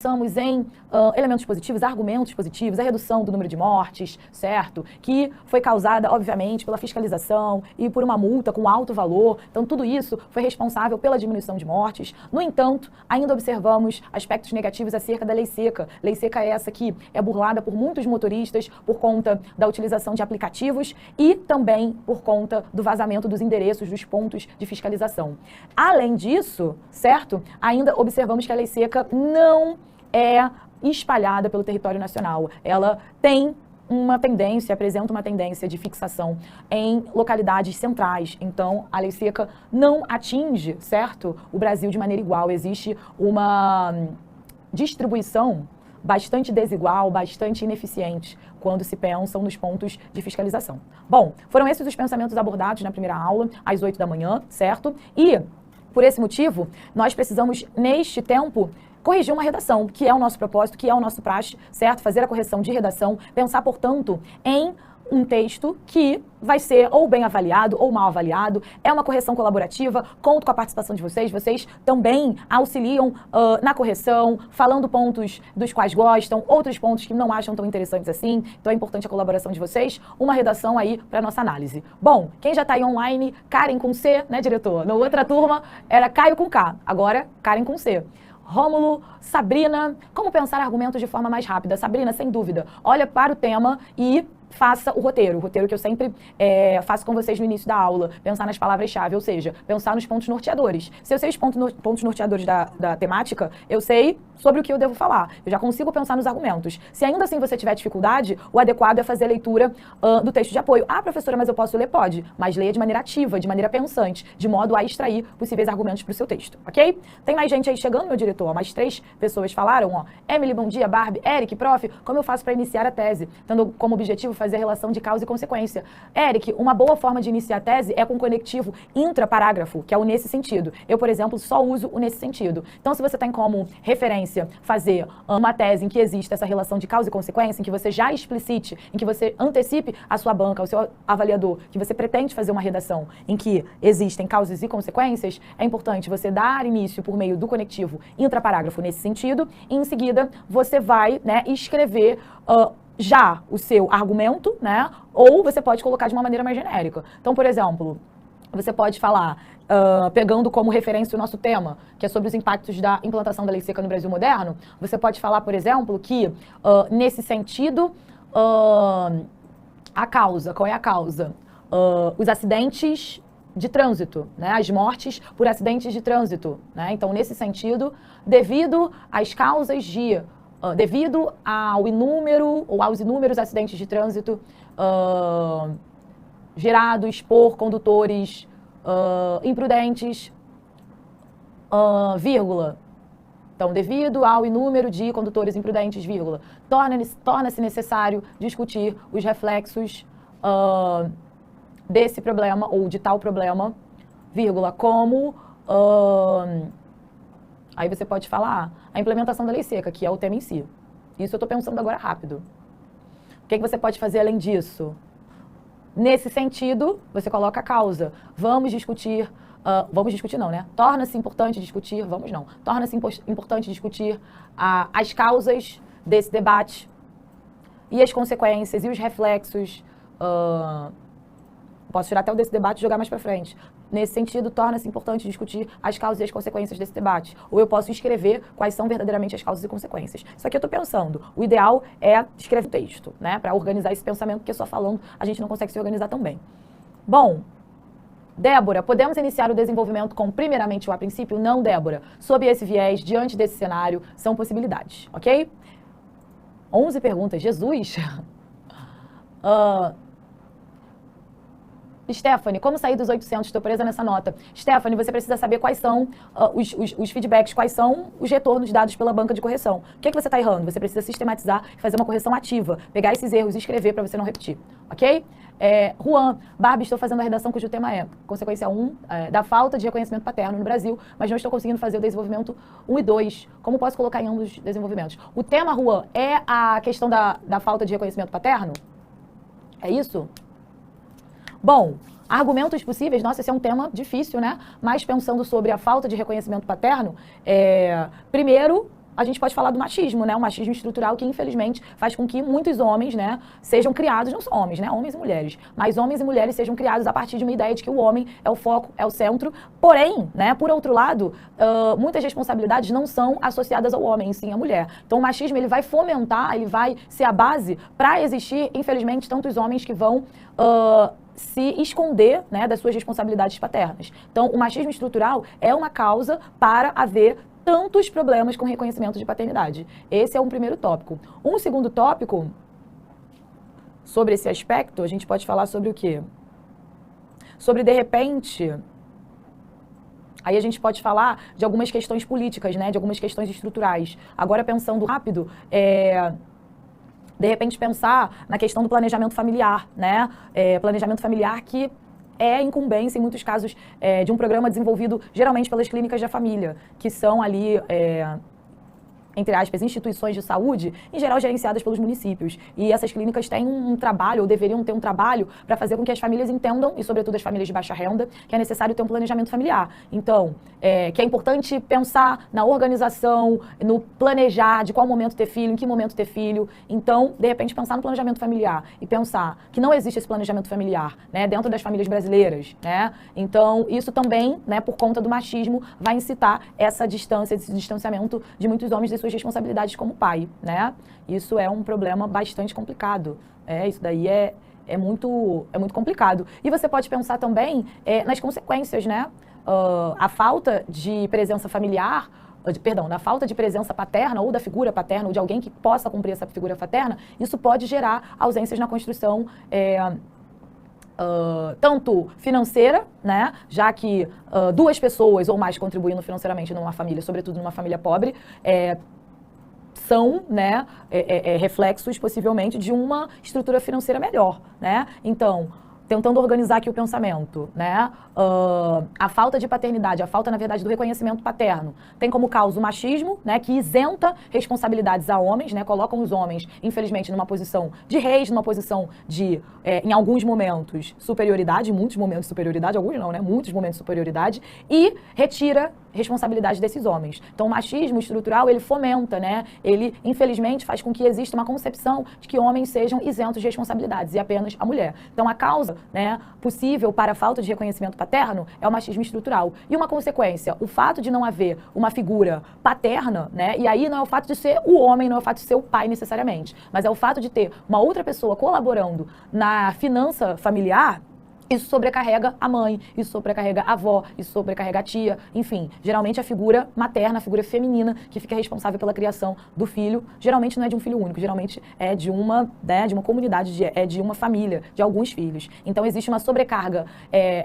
pensamos em elementos positivos, argumentos positivos, a redução do número de mortes, certo? Que foi causada, obviamente, pela fiscalização e por uma multa com alto valor. Então, tudo isso foi responsável pela diminuição de mortes. No entanto, ainda observamos aspectos negativos acerca da lei seca. Lei seca é essa que é burlada por muitos motoristas por conta da utilização de aplicativos e também por conta do vazamento dos endereços dos pontos de fiscalização. Além disso, certo? Ainda observamos que a lei seca não é espalhada pelo território nacional. Ela tem uma tendência, apresenta uma tendência de fixação em localidades centrais. Então, a lei seca não atinge, certo, o Brasil de maneira igual. Existe uma distribuição bastante desigual, bastante ineficiente quando se pensam nos pontos de fiscalização. Bom, foram esses os pensamentos abordados na primeira aula, às 8 da manhã, certo? E, por esse motivo, nós precisamos, neste tempo, corrigir uma redação, que é o nosso propósito, que é o nosso praxe, certo? Fazer a correção de redação, pensar, portanto, em um texto que vai ser ou bem avaliado ou mal avaliado. É uma correção colaborativa, conto com a participação de vocês. Vocês também auxiliam na correção, falando pontos dos quais gostam, outros pontos que não acham tão interessantes assim. Então é importante a colaboração de vocês. Uma redação aí para nossa análise. Bom, quem já está aí online, Karen com C, né, diretor? Na outra turma era Caio com K, agora Karen com C. Rômulo, Sabrina, como pensar argumentos de forma mais rápida? Sabrina, sem dúvida, olha para o tema e faça o roteiro que eu sempre faço com vocês no início da aula, pensar nas palavras-chave, ou seja, pensar nos pontos norteadores. Se eu sei os pontos norteadores da temática, eu sei sobre o que eu devo falar. Eu já consigo pensar nos argumentos. Se ainda assim você tiver dificuldade, o adequado é fazer a leitura do texto de apoio. Ah, professora, mas eu posso ler? Pode, mas leia de maneira ativa, de maneira pensante, de modo a extrair possíveis argumentos para o seu texto, ok? Tem mais gente aí chegando, meu diretor? Mais 3 pessoas falaram, ó. Emily, bom dia. Barbie, Eric, prof, como eu faço para iniciar a tese? Tendo como objetivo fazer a relação de causa e consequência. Eric, uma boa forma de iniciar a tese é com o conectivo intraparágrafo, que é o nesse sentido. Eu, por exemplo, só uso o nesse sentido. Então, se você tem como referência fazer uma tese em que existe essa relação de causa e consequência, em que você já explicite, em que você antecipe a sua banca, o seu avaliador, que você pretende fazer uma redação em que existem causas e consequências, é importante você dar início por meio do conectivo intraparágrafo nesse sentido, e em seguida você vai, né, escrever já o seu argumento, né? Ou você pode colocar de uma maneira mais genérica. Então, por exemplo, você pode falar, pegando como referência o nosso tema, que é sobre os impactos da implantação da lei seca no Brasil moderno, você pode falar, por exemplo, que nesse sentido, a causa, qual é a causa? Os acidentes de trânsito, né? As mortes por acidentes de trânsito, né? Então, nesse sentido, devido às causas de devido ao inúmero ou aos inúmeros acidentes de trânsito gerados por condutores imprudentes, vírgula. Então, devido ao inúmero de condutores imprudentes, vírgula, torna-se necessário discutir os reflexos desse problema ou de tal problema, vírgula, como aí você pode falar a implementação da lei seca, que é o tema em si. Isso eu estou pensando agora rápido. O que você pode fazer além disso? Nesse sentido, você coloca a causa. Vamos discutir não, né? Torna-se importante discutir, torna-se importante discutir as causas desse debate e as consequências e os reflexos. Posso tirar até o desse debate e jogar mais para frente. Nesse sentido, torna-se importante discutir as causas e as consequências desse debate. Ou eu posso escrever quais são verdadeiramente as causas e consequências. Isso aqui eu estou pensando. O ideal é escrever o texto, né? Para organizar esse pensamento, porque só falando a gente não consegue se organizar tão bem. Bom, Débora, podemos iniciar o desenvolvimento com primeiramente o a princípio? Não, Débora. Sob esse viés, diante desse cenário, são possibilidades, ok? 11 perguntas. Jesus! Stephanie, como sair dos 800? Estou presa nessa nota. Stephanie, você precisa saber quais são os feedbacks, quais são os retornos dados pela banca de correção. O que você está errando? Você precisa sistematizar e fazer uma correção ativa. Pegar esses erros e escrever para você não repetir. Ok? Juan, Barbie, estou fazendo a redação cujo tema é consequência 1 da falta de reconhecimento paterno no Brasil, mas não estou conseguindo fazer o desenvolvimento 1 e 2. Como posso colocar em ambos os desenvolvimentos? O tema, Juan, é a questão da falta de reconhecimento paterno? É isso? Bom, argumentos possíveis, nossa, esse é um tema difícil, né? Mas pensando sobre a falta de reconhecimento paterno, primeiro, a gente pode falar do machismo, né? O machismo estrutural que, infelizmente, faz com que muitos homens, né, sejam criados, não só homens, né? Homens e mulheres, mas homens e mulheres sejam criados a partir de uma ideia de que o homem é o foco, é o centro. Porém, né, por outro lado, muitas responsabilidades não são associadas ao homem, sim à mulher. Então, o machismo, ele vai fomentar, ele vai ser a base para existir, infelizmente, tantos homens que vão se esconder, né, das suas responsabilidades paternas. Então, o machismo estrutural é uma causa para haver tantos problemas com reconhecimento de paternidade. Esse é um primeiro tópico. Um segundo tópico, sobre esse aspecto, a gente pode falar sobre o quê? Sobre, de repente, aí a gente pode falar de algumas questões políticas, né, de algumas questões estruturais. Agora, pensando rápido, de repente pensar na questão do planejamento familiar, né? Planejamento familiar que é incumbência, em muitos casos, de um programa desenvolvido geralmente pelas clínicas da família, que são ali, entre aspas, instituições de saúde, em geral gerenciadas pelos municípios. E essas clínicas têm um trabalho, ou deveriam ter um trabalho, para fazer com que as famílias entendam, e sobretudo as famílias de baixa renda, que é necessário ter um planejamento familiar. Então, que é importante pensar na organização, no planejar de qual momento ter filho, em que momento ter filho. Então, de repente, pensar no planejamento familiar e pensar que não existe esse planejamento familiar, né, dentro das famílias brasileiras, né? Então, isso também, né, por conta do machismo, vai incitar essa distância, esse distanciamento de muitos homens de suas responsabilidades como pai, né? Isso é um problema bastante complicado. Isso daí é muito complicado. E você pode pensar também nas consequências, né? A falta de presença familiar, da falta de presença paterna ou da figura paterna ou de alguém que possa cumprir essa figura paterna, isso pode gerar ausências na construção tanto financeira, né, já que duas pessoas ou mais contribuindo financeiramente numa família, sobretudo numa família pobre, são, né, reflexos possivelmente de uma estrutura financeira melhor, né? Então, tentando organizar aqui o pensamento, né? A falta de paternidade, a falta, na verdade, do reconhecimento paterno, tem como causa o machismo, né, que isenta responsabilidades a homens, né, colocam os homens, infelizmente, numa posição de reis, numa posição de, em alguns momentos, superioridade, muitos momentos de superioridade, alguns não, né, muitos momentos de superioridade, e retira responsabilidade desses homens. Então, o machismo estrutural, ele fomenta, né, ele, infelizmente, faz com que exista uma concepção de que homens sejam isentos de responsabilidades, e apenas a mulher. Então, a causa, né, possível para a falta de reconhecimento paterno é o machismo estrutural. E uma consequência, o fato de não haver uma figura paterna, né, e aí não é o fato de ser o homem, não é o fato de ser o pai necessariamente, mas é o fato de ter uma outra pessoa colaborando na finança familiar. Isso sobrecarrega a mãe, isso sobrecarrega a avó, isso sobrecarrega a tia, enfim. Geralmente a figura materna, a figura feminina que fica responsável pela criação do filho, geralmente não é de um filho único, geralmente é de uma, né, de uma comunidade, é de uma família, de alguns filhos. Então existe uma sobrecarga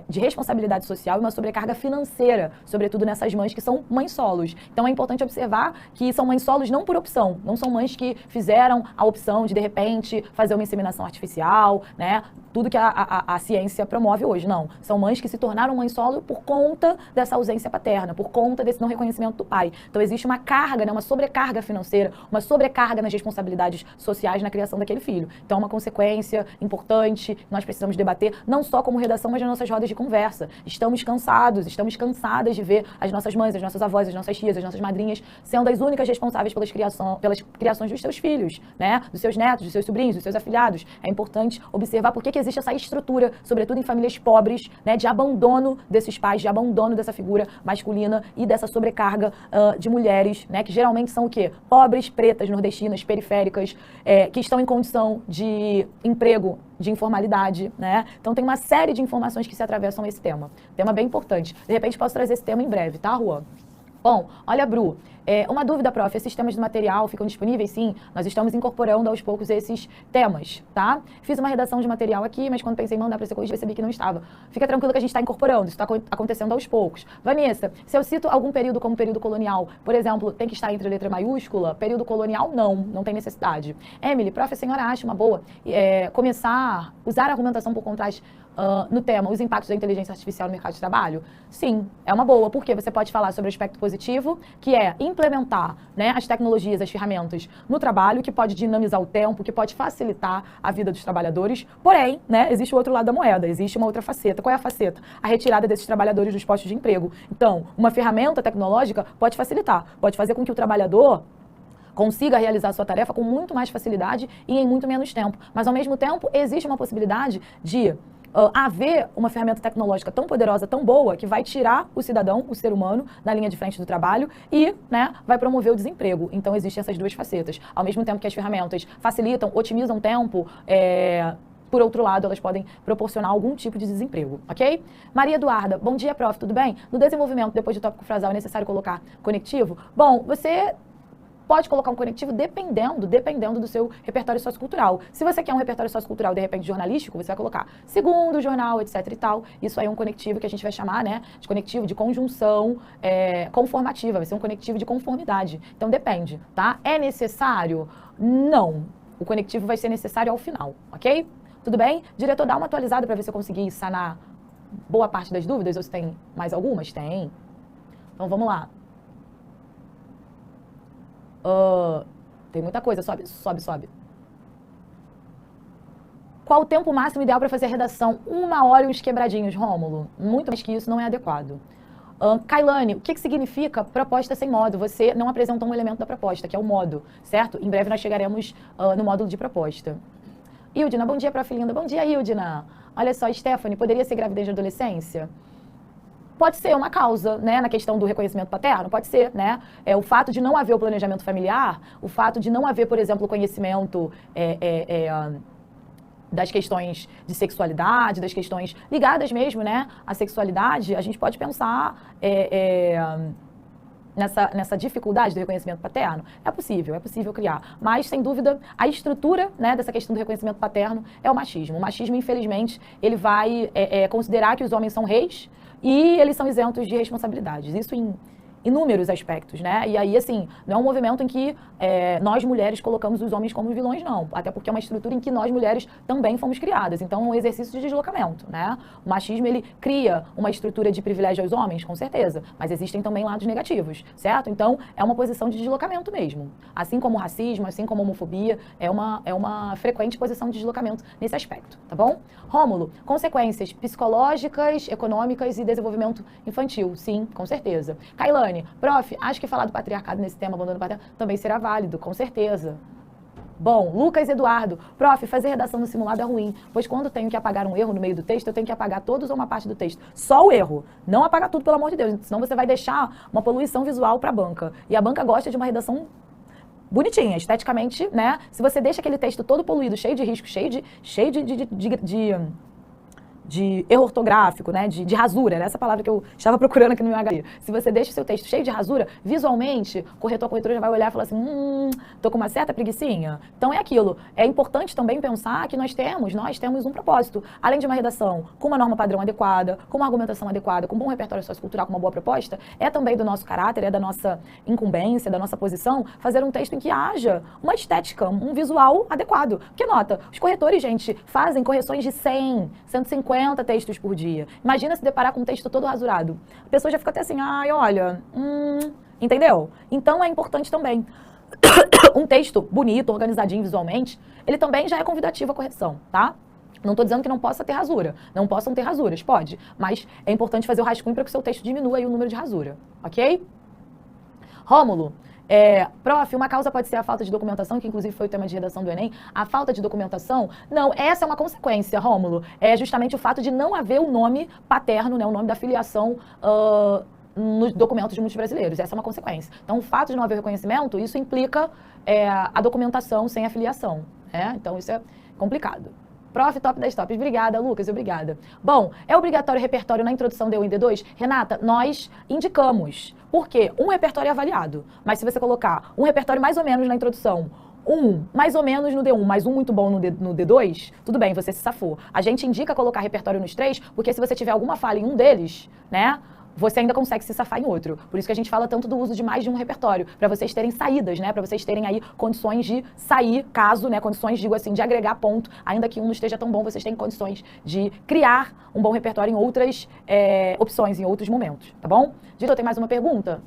de responsabilidade social e uma sobrecarga financeira, sobretudo nessas mães que são mães solos. Então é importante observar que são mães solos não por opção, não são mães que fizeram a opção de repente, fazer uma inseminação artificial, né? Tudo que a ciência promove hoje, não. São mães que se tornaram mães solo por conta dessa ausência paterna, por conta desse não reconhecimento do pai. Então existe uma carga, né, uma sobrecarga financeira, uma sobrecarga nas responsabilidades sociais na criação daquele filho. Então é uma consequência importante que nós precisamos debater, não só como redação, mas nas nossas rodas de conversa. Estamos cansados, estamos cansadas de ver as nossas mães, as nossas avós, as nossas tias, as nossas madrinhas sendo as únicas responsáveis pelas criações dos seus filhos, né, dos seus netos, dos seus sobrinhos, dos seus afilhados. É importante observar por que existe essa estrutura, sobretudo em famílias pobres, né, de abandono desses pais, de abandono dessa figura masculina e dessa sobrecarga de mulheres, né, que geralmente são o quê? Pobres, pretas, nordestinas, periféricas, que estão em condição de emprego, de informalidade, né? Então tem uma série de informações que se atravessam esse tema. Tema bem importante. De repente posso trazer esse tema em breve, tá, Juan? Bom, olha, Bru, uma dúvida, prof, esses temas de material ficam disponíveis? Sim, nós estamos incorporando aos poucos esses temas, tá? Fiz uma redação de material aqui, mas quando pensei em mandar para você corrigir, percebi que não estava. Fica tranquilo que a gente está incorporando, isso está acontecendo aos poucos. Vanessa, se eu cito algum período como período colonial, por exemplo, tem que estar entre letra maiúscula? Período colonial, não tem necessidade. Emily, prof, a senhora acha uma boa começar, usar a argumentação por contraste no tema, os impactos da inteligência artificial no mercado de trabalho? Sim, é uma boa, porque você pode falar sobre o aspecto positivo, que é implementar, né, as tecnologias, as ferramentas no trabalho, que pode dinamizar o tempo, que pode facilitar a vida dos trabalhadores. Porém, né, existe o outro lado da moeda, existe uma outra faceta. Qual é a faceta? A retirada desses trabalhadores dos postos de emprego. Então, uma ferramenta tecnológica pode facilitar, pode fazer com que o trabalhador consiga realizar a sua tarefa com muito mais facilidade e em muito menos tempo. Mas, ao mesmo tempo, existe uma possibilidade de haver uma ferramenta tecnológica tão poderosa, tão boa, que vai tirar o cidadão, o ser humano, da linha de frente do trabalho e, né, vai promover o desemprego. Então, existem essas duas facetas. Ao mesmo tempo que as ferramentas facilitam, otimizam tempo, por outro lado, elas podem proporcionar algum tipo de desemprego, ok? Maria Eduarda, bom dia, prof, tudo bem? No desenvolvimento, depois de tópico frasal, é necessário colocar conectivo? Bom, você pode colocar um conectivo dependendo do seu repertório sociocultural. Se você quer um repertório sociocultural, de repente, jornalístico, você vai colocar segundo jornal, etc e tal. Isso aí é um conectivo que a gente vai chamar, né, de conectivo de conjunção conformativa, vai ser um conectivo de conformidade. Então, depende, tá? É necessário? Não. O conectivo vai ser necessário ao final, ok? Tudo bem? Diretor, dá uma atualizada para ver se eu consegui sanar boa parte das dúvidas, ou se tem mais algumas? Tem. Então, vamos lá. Tem muita coisa, sobe. Qual o tempo máximo ideal para fazer a redação? 1 hora e uns quebradinhos, Rômulo. Muito mais que isso não é adequado. Kailane, o que significa proposta sem modo? Você não apresenta um elemento da proposta, que é o modo, certo? Em breve nós chegaremos no módulo de proposta. Ildina, bom dia, prof. Linda. Bom dia, Ildina. Olha só, Stephanie, poderia ser gravidez de adolescência? Pode ser uma causa, né, na questão do reconhecimento paterno, pode ser, né? O fato de não haver o planejamento familiar, o fato de não haver, por exemplo, o conhecimento das questões de sexualidade, das questões ligadas mesmo, né, à sexualidade, a gente pode pensar nessa dificuldade do reconhecimento paterno. É possível criar. Mas, sem dúvida, a estrutura, né, dessa questão do reconhecimento paterno é o machismo. O machismo, infelizmente, ele vai considerar que os homens são reis, e eles são isentos de responsabilidades. Isso em inúmeros aspectos, né? E aí, assim, não é um movimento em que nós mulheres colocamos os homens como vilões, não. Até porque é uma estrutura em que nós mulheres também fomos criadas. Então, é um exercício de deslocamento, né? O machismo, ele cria uma estrutura de privilégio aos homens, com certeza. Mas existem também lados negativos, certo? Então, é uma posição de deslocamento mesmo. Assim como o racismo, assim como a homofobia, é uma frequente posição de deslocamento nesse aspecto, tá bom? Rômulo, consequências psicológicas, econômicas e desenvolvimento infantil. Sim, com certeza. Kailane, prof, acho que falar do patriarcado nesse tema, abandono paterno, também será válido, com certeza. Bom, Lucas Eduardo, prof, fazer redação no simulado é ruim, pois quando tenho que apagar um erro no meio do texto, eu tenho que apagar todos ou uma parte do texto. Só o erro, não apagar tudo, pelo amor de Deus, senão você vai deixar uma poluição visual para a banca. E a banca gosta de uma redação bonitinha, esteticamente, né? Se você deixa aquele texto todo poluído, cheio de risco, cheio de erro ortográfico, né, de rasura, era essa palavra que eu estava procurando aqui no meu HI. Se você deixa o seu texto cheio de rasura, visualmente, o corretor, a corretora já vai olhar e falar assim, tô com uma certa preguicinha. Então é aquilo. É importante também pensar que nós temos um propósito. Além de uma redação com uma norma padrão adequada, com uma argumentação adequada, com um bom repertório sociocultural, com uma boa proposta, é também do nosso caráter, é da nossa incumbência, da nossa posição, fazer um texto em que haja uma estética, um visual adequado. Porque nota, os corretores, gente, fazem correções de 100, 150 textos por dia. Imagina se deparar com um texto todo rasurado. A pessoa já fica até assim, ai, olha, entendeu? Então é importante também. Um texto bonito, organizadinho visualmente, ele também já é convidativo à correção, tá? Não estou dizendo que não possa ter rasura. Não possam ter rasuras, pode. Mas é importante fazer o rascunho para que o seu texto diminua aí o número de rasura, ok? Rômulo, prof, uma causa pode ser a falta de documentação, que inclusive foi o tema de redação do Enem. A falta de documentação, não, essa é uma consequência, Rômulo. É justamente o fato de não haver o nome paterno, né, o nome da filiação nos documentos de muitos brasileiros. Essa é uma consequência. Então, o fato de não haver reconhecimento, isso implica a documentação sem a filiação. Então, isso é complicado. Prof, top 10 tops. Obrigada, Lucas, obrigada. Bom, é obrigatório repertório na introdução D1 e D2? Renata, nós indicamos. Por quê? Um repertório é avaliado. Mas se você colocar um repertório mais ou menos na introdução, mais ou menos no D1, mas muito bom no D2, tudo bem, você se safou. A gente indica colocar repertório nos 3, porque se você tiver alguma falha em um deles, né, você ainda consegue se safar em outro. Por isso que a gente fala tanto do uso de mais de um repertório, para vocês terem saídas, né? Para vocês terem aí condições de sair, caso, né? Condições, digo assim, de agregar ponto, ainda que um não esteja tão bom, vocês têm condições de criar um bom repertório em outras opções, em outros momentos, tá bom? Diretor, tem mais uma pergunta?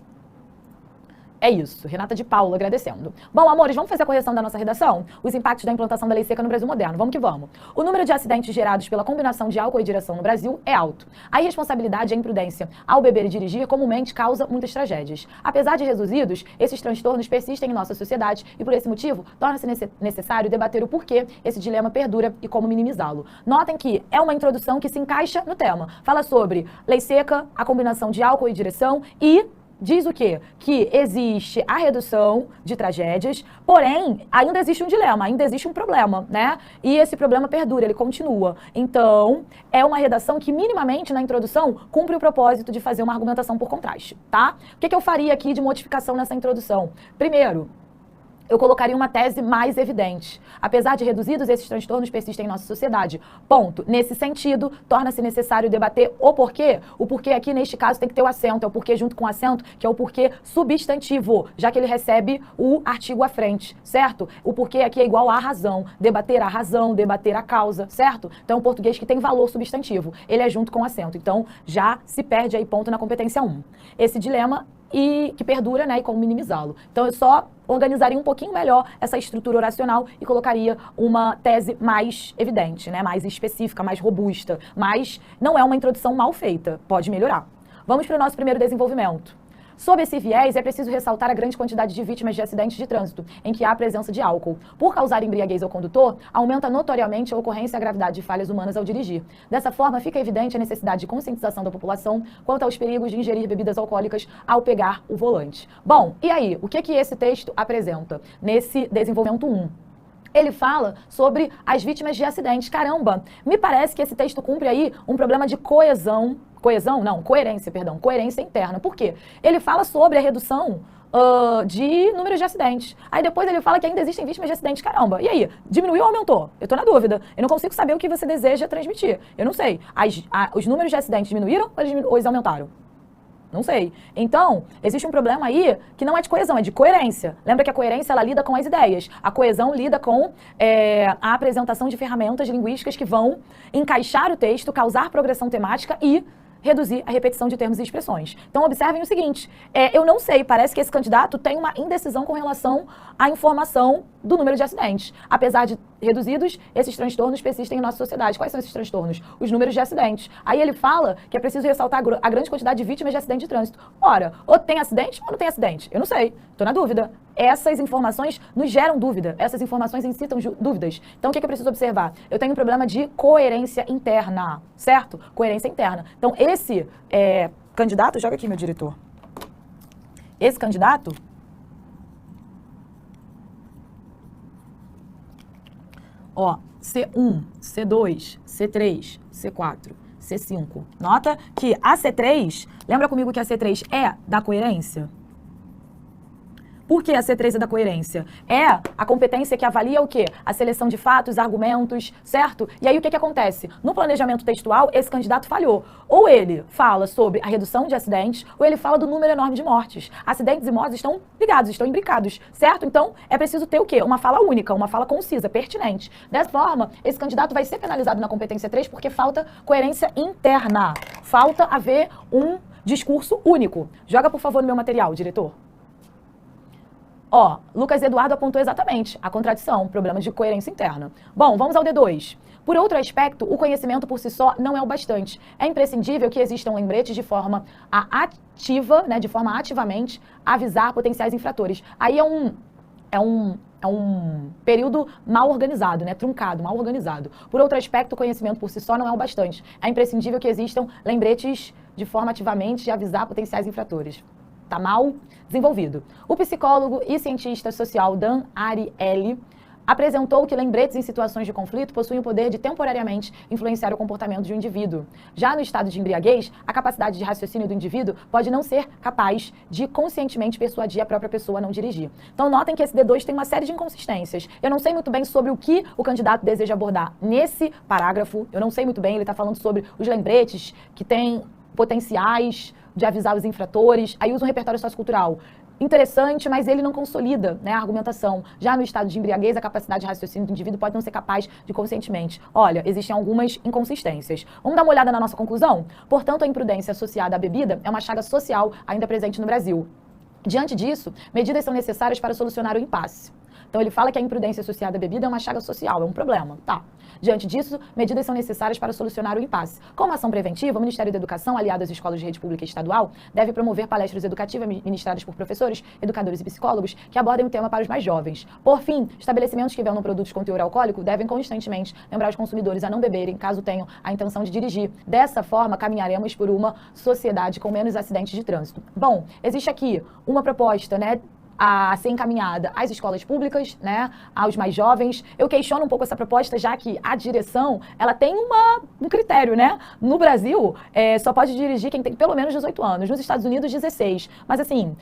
É isso, Renata de Paula agradecendo. Bom, amores, vamos fazer a correção da nossa redação? Os impactos da implantação da lei seca no Brasil moderno. Vamos que vamos. O número de acidentes gerados pela combinação de álcool e direção no Brasil é alto. A irresponsabilidade e a imprudência ao beber e dirigir comumente causa muitas tragédias. Apesar de reduzidos, esses transtornos persistem em nossa sociedade e, por esse motivo, torna-se necessário debater o porquê esse dilema perdura e como minimizá-lo. Notem que é uma introdução que se encaixa no tema. Fala sobre lei seca, a combinação de álcool e direção e diz o quê? Que existe a redução de tragédias, porém, ainda existe um dilema, ainda existe um problema, né? E esse problema perdura, ele continua. Então, é uma redação que minimamente, na introdução, cumpre o propósito de fazer uma argumentação por contraste, tá? O que eu faria aqui de modificação nessa introdução? Primeiro, eu colocaria uma tese mais evidente. Apesar de reduzidos, esses transtornos persistem em nossa sociedade. Ponto. Nesse sentido, torna-se necessário debater o porquê. O porquê aqui, neste caso, tem que ter o acento. É o porquê junto com o acento, que é o porquê substantivo, já que ele recebe o artigo à frente, certo? O porquê aqui é igual à razão. Debater a razão, debater a causa, certo? Então, é um português que tem valor substantivo. Ele é junto com o acento. Então, já se perde aí ponto na competência 1. Esse dilema e que perdura, né, e como minimizá-lo. Então, eu só organizaria um pouquinho melhor essa estrutura oracional e colocaria uma tese mais evidente, né, mais específica, mais robusta, mas não é uma introdução mal feita, pode melhorar. Vamos para o nosso primeiro desenvolvimento. Sob esse viés, é preciso ressaltar a grande quantidade de vítimas de acidentes de trânsito, em que há a presença de álcool. Por causar embriaguez ao condutor, aumenta notoriamente a ocorrência e a gravidade de falhas humanas ao dirigir. Dessa forma, fica evidente a necessidade de conscientização da população quanto aos perigos de ingerir bebidas alcoólicas ao pegar o volante. Bom, e aí, o que esse texto apresenta nesse desenvolvimento 1? Ele fala sobre as vítimas de acidentes. Caramba, me parece que esse texto cumpre aí um problema de coerência interna. Por quê? Ele fala sobre a redução de números de acidentes. Aí depois ele fala que ainda existem vítimas de acidentes. Caramba, e aí? Diminuiu ou aumentou? Eu tô na dúvida. Eu não consigo saber o que você deseja transmitir. Eu não sei. Os números de acidentes diminuíram ou eles aumentaram? Não sei. Então, existe um problema aí que não é de coesão, é de coerência. Lembra que a coerência, ela lida com as ideias. A coesão lida com a apresentação de ferramentas linguísticas que vão encaixar o texto, causar progressão temática e reduzir a repetição de termos e expressões. Então, observem o seguinte, eu não sei, parece que esse candidato tem uma indecisão com relação à informação do número de acidentes. Apesar de reduzidos, esses transtornos persistem em nossa sociedade. Quais são esses transtornos? Os números de acidentes. Aí ele fala que é preciso ressaltar a grande quantidade de vítimas de acidente de trânsito. Ora, ou tem acidente ou não tem acidente? Eu não sei, estou na dúvida. Essas informações nos geram dúvida, essas informações incitam dúvidas. Então, o que eu preciso observar? Eu tenho um problema de coerência interna, certo? Coerência interna. Então, esse candidato, joga aqui, meu diretor. Esse candidato, ó, C1, C2, C3, C4, C5. Nota que a C3, lembra comigo que a C3 é da coerência? Por que a C3 é da coerência? É a competência que avalia o quê? A seleção de fatos, argumentos, certo? E aí o que acontece? No planejamento textual, esse candidato falhou. Ou ele fala sobre a redução de acidentes, ou ele fala do número enorme de mortes. Acidentes e mortes estão ligados, estão imbricados, certo? Então, é preciso ter o quê? Uma fala única, uma fala concisa, pertinente. Dessa forma, esse candidato vai ser penalizado na competência 3 porque falta coerência interna. Falta haver um discurso único. Joga, por favor, no meu material, diretor. Ó, Lucas Eduardo apontou exatamente a contradição, problemas de coerência interna. Bom, vamos ao D2. Por outro aspecto, o conhecimento por si só não é o bastante. É imprescindível que existam lembretes de forma ativa, né, de forma ativamente avisar potenciais infratores. Aí é um período mal organizado, né, truncado, mal organizado. Por outro aspecto, o conhecimento por si só não é o bastante. É imprescindível que existam lembretes de forma ativamente avisar potenciais infratores. Está mal desenvolvido. O psicólogo e cientista social Dan Ariely apresentou que lembretes em situações de conflito possuem o poder de temporariamente influenciar o comportamento de um indivíduo. Já no estado de embriaguez, a capacidade de raciocínio do indivíduo pode não ser capaz de conscientemente persuadir a própria pessoa a não dirigir. Então notem que esse D2 tem uma série de inconsistências. Eu não sei muito bem sobre o que o candidato deseja abordar nesse parágrafo. Eu não sei muito bem, ele está falando sobre os lembretes que têm potenciais de avisar os infratores, aí usa um repertório sociocultural interessante, mas ele não consolida, né, a argumentação. Já no estado de embriaguez, a capacidade de raciocínio do indivíduo pode não ser capaz de conscientemente. Olha, existem algumas inconsistências. Vamos dar uma olhada na nossa conclusão? Portanto, a imprudência associada à bebida é uma chaga social ainda presente no Brasil. Diante disso, medidas são necessárias para solucionar o impasse. Então ele fala que a imprudência associada à bebida é uma chaga social, é um problema. Tá. Diante disso, medidas são necessárias para solucionar o impasse. Como ação preventiva, o Ministério da Educação, aliado às escolas de rede pública e estadual, deve promover palestras educativas ministradas por professores, educadores e psicólogos que abordem o tema para os mais jovens. Por fim, estabelecimentos que vendam produtos com teor alcoólico devem constantemente lembrar os consumidores a não beberem, caso tenham a intenção de dirigir. Dessa forma, caminharemos por uma sociedade com menos acidentes de trânsito. Bom, existe aqui uma proposta, né, a ser encaminhada às escolas públicas, né, aos mais jovens. Eu questiono um pouco essa proposta, já que a direção, ela tem um critério, né? No Brasil, só pode dirigir quem tem pelo menos 18 anos. Nos Estados Unidos, 16. Mas assim,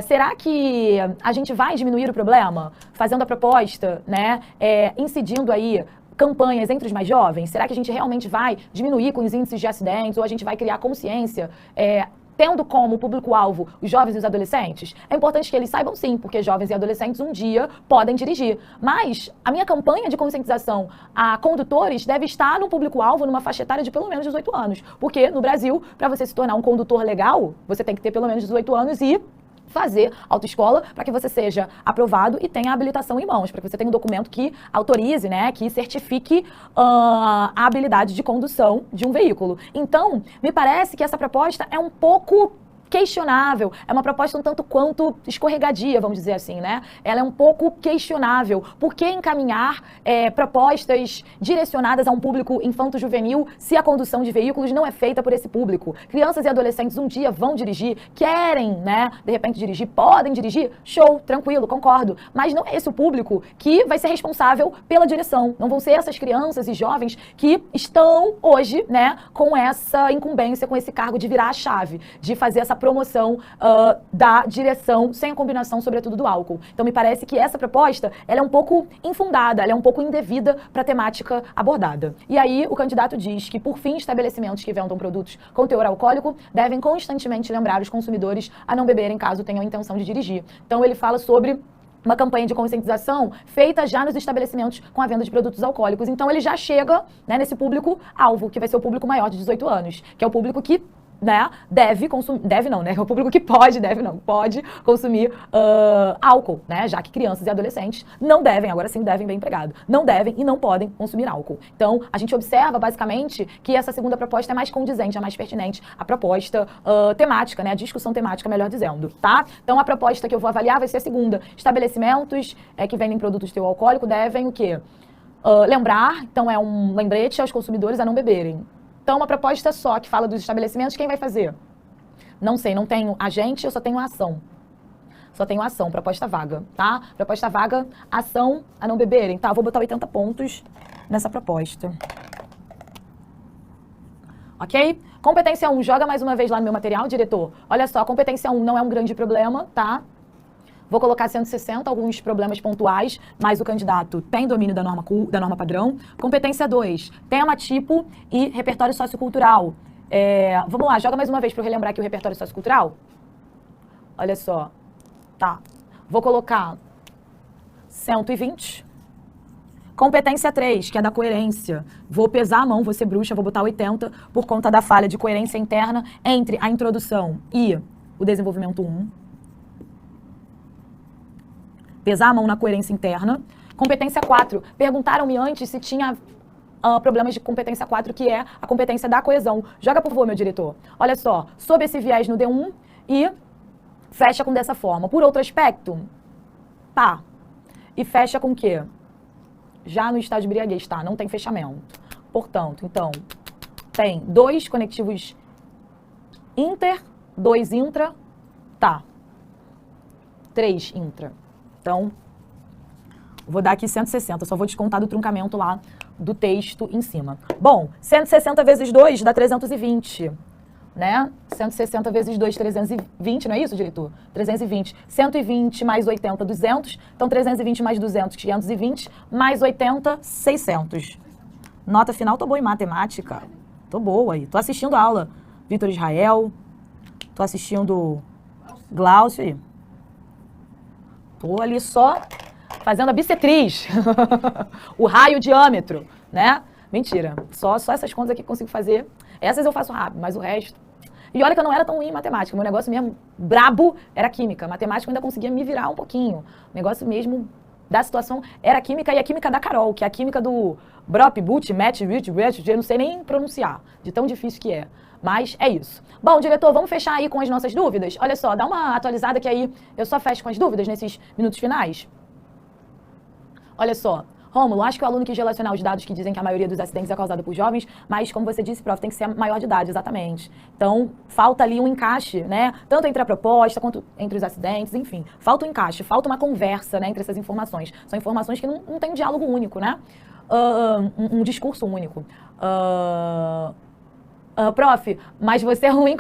será que a gente vai diminuir o problema fazendo a proposta, né, incidindo aí campanhas entre os mais jovens? Será que a gente realmente vai diminuir com os índices de acidentes ou a gente vai criar consciência tendo como público-alvo os jovens e os adolescentes? É importante que eles saibam sim, porque jovens e adolescentes um dia podem dirigir. Mas a minha campanha de conscientização a condutores deve estar no público-alvo numa faixa etária de pelo menos 18 anos. Porque no Brasil, para você se tornar um condutor legal, você tem que ter pelo menos 18 anos e fazer autoescola para que você seja aprovado e tenha a habilitação em mãos, para que você tenha um documento que autorize, né, que certifique a habilidade de condução de um veículo. Então, me parece que essa proposta é um pouco questionável, é uma proposta um tanto quanto escorregadia, vamos dizer assim, né? Ela é um pouco questionável. Por que encaminhar propostas direcionadas a um público infanto-juvenil se a condução de veículos não é feita por esse público? Crianças e adolescentes um dia vão dirigir, querem, né, de repente dirigir, podem dirigir, show, tranquilo, concordo. Mas não é esse o público que vai ser responsável pela direção. Não vão ser essas crianças e jovens que estão hoje, né, com essa incumbência, com esse cargo de virar a chave, de fazer essa promoção da direção sem a combinação, sobretudo, do álcool. Então, me parece que essa proposta, ela é um pouco infundada, ela é um pouco indevida para a temática abordada. E aí, o candidato diz que, por fim, estabelecimentos que vendam produtos com teor alcoólico devem constantemente lembrar os consumidores a não beberem caso tenham intenção de dirigir. Então, ele fala sobre uma campanha de conscientização feita já nos estabelecimentos com a venda de produtos alcoólicos. Então, ele já chega, né, nesse público-alvo, que vai ser o público maior de 18 anos, que é o público que, né, deve consumir, deve não, né, é o público que pode, deve não, pode consumir álcool, né, já que crianças e adolescentes não devem, agora sim devem bem empregado, não devem e não podem consumir álcool. Então, a gente observa basicamente que essa segunda proposta é mais condizente, é mais pertinente à proposta temática, né, a discussão temática, melhor dizendo, tá? Então, a proposta que eu vou avaliar vai ser a segunda. Estabelecimentos que vendem produtos de teor alcoólico devem o quê? Lembrar, então é um lembrete aos consumidores a não beberem. Então, uma proposta só que fala dos estabelecimentos, quem vai fazer? Não sei, não tenho agente, eu só tenho ação. Só tenho ação, proposta vaga, tá? Proposta vaga, ação a não beberem. Tá, vou botar 80 pontos nessa proposta. Ok? Competência 1, joga mais uma vez lá no meu material, diretor. Olha só, competência 1 não é um grande problema, tá? Vou colocar 160, alguns problemas pontuais, mas o candidato tem domínio da norma padrão. Competência 2, tema, tipo e repertório sociocultural. Vamos lá, joga mais uma vez para eu relembrar aqui o repertório sociocultural. Olha só. Tá. Vou colocar 120. Competência 3, que é da coerência. Vou pesar a mão, vou ser bruxa, vou botar 80 por conta da falha de coerência interna entre a introdução e o desenvolvimento 1. Pesar a mão na coerência interna. Competência 4. Perguntaram-me antes se tinha problemas de competência 4, que é a competência da coesão. Joga por favor, meu diretor. Olha só, sob esse viés no D1 e fecha com dessa forma. Por outro aspecto, tá. E fecha com o quê? Já no estado de embriaguez, tá? Não tem fechamento. Portanto, então, tem 2 conectivos inter, 2 intra, tá. 3 intra. Então, vou dar aqui 160, só vou descontar do truncamento lá do texto em cima. Bom, 160 vezes 2 dá 320, né? 160 vezes 2, 320, não é isso, diretor? 320. 120 mais 80, 200. Então, 320 mais 200, 520, mais 80, 600. Nota final, tô boa em matemática. Tô boa aí. Tô assistindo a aula Vitor Israel, tô assistindo Glaucio aí. Tô ali só fazendo a bissetriz, o raio, o diâmetro, né? Mentira, só essas contas aqui que consigo fazer. Essas eu faço rápido, mas o resto E olha que eu não era tão ruim em matemática, meu negócio mesmo brabo era química. Matemática eu ainda conseguia me virar um pouquinho. O negócio mesmo da situação era a química e a química da Carol, que é a química do Brop, But, Match, Rich, eu não sei nem pronunciar, de tão difícil que é. Mas é isso. Bom, diretor, vamos fechar aí com as nossas dúvidas? Olha só, dá uma atualizada que aí eu só fecho com as dúvidas nesses minutos finais. Olha só. Rômulo, acho que o aluno quis relacionar os dados que dizem que a maioria dos acidentes é causada por jovens, mas, como você disse, prof, tem que ser maior de idade, exatamente. Então, falta ali um encaixe, né? Tanto entre a proposta quanto entre os acidentes, enfim. Falta um encaixe, falta uma conversa, né, entre essas informações. São informações que não tem um diálogo único, né? Um discurso único. Prof, mas você é ruim,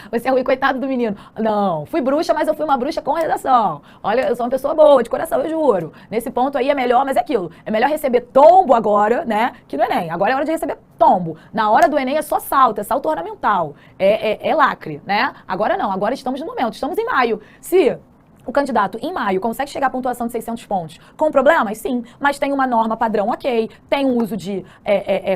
você é ruim, coitado do menino. Não, fui bruxa, mas eu fui uma bruxa com redação. Olha, eu sou uma pessoa boa, de coração, eu juro. Nesse ponto aí é melhor, mas é aquilo. É melhor receber tombo agora, né, que no Enem. Agora é hora de receber tombo. Na hora do Enem é só salto, é salto ornamental. É lacre, né? Agora não, agora estamos no momento, estamos em maio. Se o candidato, em maio, consegue chegar à pontuação de 600 pontos com problemas? Sim, mas tem uma norma padrão ok, tem um uso de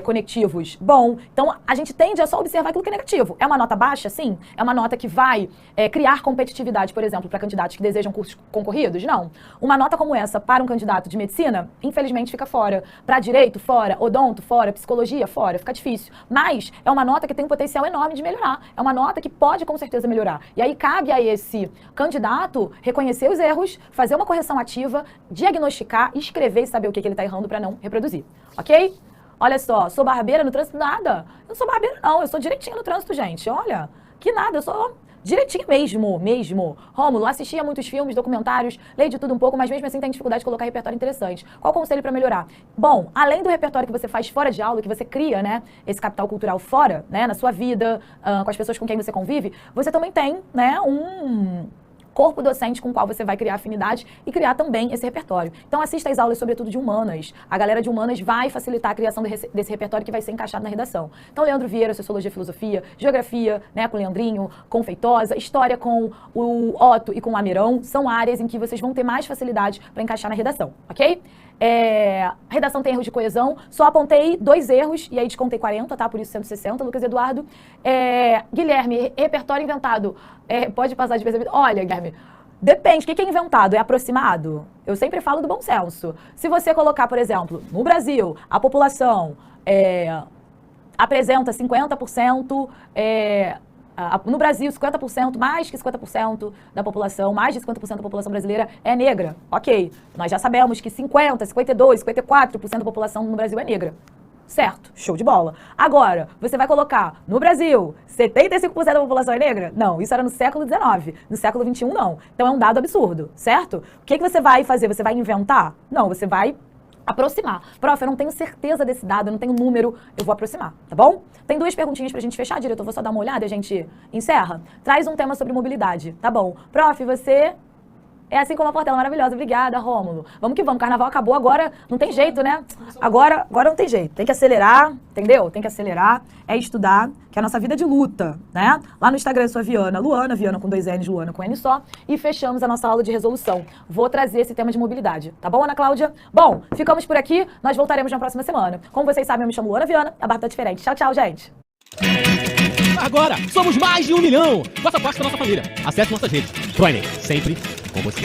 conectivos bom. Então, a gente tende a só observar aquilo que é negativo. É uma nota baixa? Sim. É uma nota que vai criar competitividade, por exemplo, para candidatos que desejam cursos concorridos? Não. Uma nota como essa, para um candidato de medicina, infelizmente fica fora. Para direito, fora. Odonto, fora. Psicologia, fora. Fica difícil. Mas é uma nota que tem um potencial enorme de melhorar. É uma nota que pode, com certeza, melhorar. E aí, cabe a esse candidato reconhecer os erros, fazer uma correção ativa, diagnosticar, escrever e saber o que ele está errando para não reproduzir, ok? Olha só, sou barbeira no trânsito? Nada. Eu não sou barbeira não, eu sou direitinha no trânsito, gente. Olha, que nada, eu sou direitinho mesmo. Rômulo, assisti a muitos filmes, documentários, leio de tudo um pouco, mas mesmo assim tem dificuldade de colocar repertório interessante. Qual o conselho para melhorar? Bom, além do repertório que você faz fora de aula, que você cria, né, esse capital cultural fora, né, na sua vida, com as pessoas com quem você convive, você também tem, né, um corpo docente com o qual você vai criar afinidade e criar também esse repertório. Então assista às aulas, sobretudo de humanas. A galera de humanas vai facilitar a criação desse repertório que vai ser encaixado na redação. Então Leandro Vieira, Sociologia e Filosofia, Geografia, né, com o Leandrinho, com Feitosa, História com o Otto e com o Amirão, são áreas em que vocês vão ter mais facilidade para encaixar na redação, ok? Redação tem erros de coesão, só apontei 2 erros, e aí descontei 40, tá? Por isso 160, Lucas Eduardo. Guilherme, repertório inventado, pode passar de percebido? Olha, Guilherme, depende, o que é inventado? É aproximado? Eu sempre falo do bom senso. Se você colocar, por exemplo, no Brasil, a população apresenta 50%, no Brasil, 50%, mais que 50% da população, mais de 50% da população brasileira é negra. Ok, nós já sabemos que 50%, 52%, 54% da população no Brasil é negra. Certo, show de bola. Agora, você vai colocar, no Brasil, 75% da população é negra? Não, isso era no século XIX. No século XXI, não. Então é um dado absurdo, certo? O que você vai fazer? Você vai inventar? Não, você vai aproximar. Prof, eu não tenho certeza desse dado, eu não tenho número, eu vou aproximar, tá bom? Tem 2 perguntinhas pra gente fechar, diretor, vou só dar uma olhada e a gente encerra. Traz um tema sobre mobilidade, tá bom? Prof, você é assim como a Portela, maravilhosa, obrigada, Rômulo. Vamos que vamos, carnaval acabou, agora não tem jeito, né? Agora não tem jeito, tem que acelerar, entendeu? Tem que acelerar, estudar, que é a nossa vida de luta, né? Lá no Instagram eu sou a Viana, Luana, Viana com 2 N's, Luana com N só, e fechamos a nossa aula de resolução. Vou trazer esse tema de mobilidade, tá bom, Ana Cláudia? Bom, ficamos por aqui, nós voltaremos na próxima semana. Como vocês sabem, eu me chamo Luana Viana, a barba tá diferente. Tchau, tchau, gente! Agora, somos mais de 1 milhão! Faça parte da nossa família. Acesse nossas redes. Pro Enem, sempre com você.